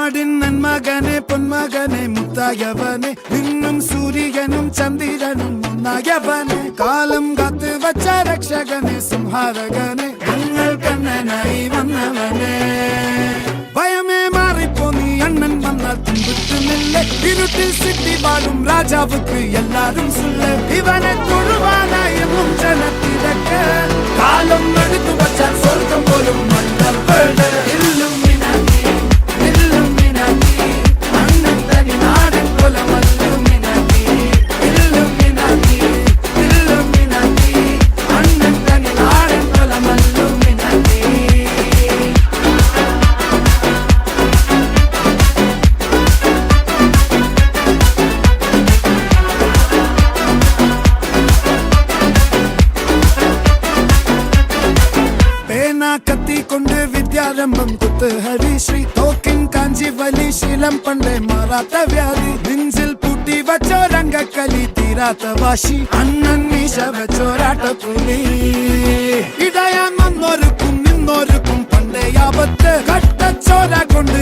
നാടിൻ നന്മകനെ പൊന്മകനെ മുത്തായവനെ നിന്നും സൂര്യനും ചന്ദ്രനും ഒന്നായവനെ കാലം കാത്ത് വച്ച രക്ഷകനെ സംഹാരകനെ ഞങ്ങൾ കണ്ണനായി വന്നവനെ ഭയമേ മാറിപ്പോ നീ അണ്ണൻ വന്നാൽ തുമ്പുന്നില്ല ഇരുട്ടിൽ സിറ്റി വാഴും രാജാവുക്ക് എല്ലാരും സുല്ല ഇവനെ തൊഴുവാനായി ജനത്തിരക്ക് കാലം എടുത്തു വച്ചാൽ സ്വർഗം പോലും മണ്ണ കത്തി കൊണ്ട് വിദ്യാരംഭം കുത്ത് ഹരിശ്രീ തോക്കിൻ കാഞ്ചി വലി ശീലം പണ്ടേ മാറാത്ത വ്യാധി നെഞ്ചിൽ പൂട്ടി വച്ചോരംഗക്കലി തീരാത്ത വാശി അണ്ണൻ മീശ വെച്ചോരാട്ട പുലി ഇടയാൻ വന്നോർക്കും നിന്നോർക്കും പണ്ടേ ആപത്ത് കട്ടച്ചോര കൊണ്ട്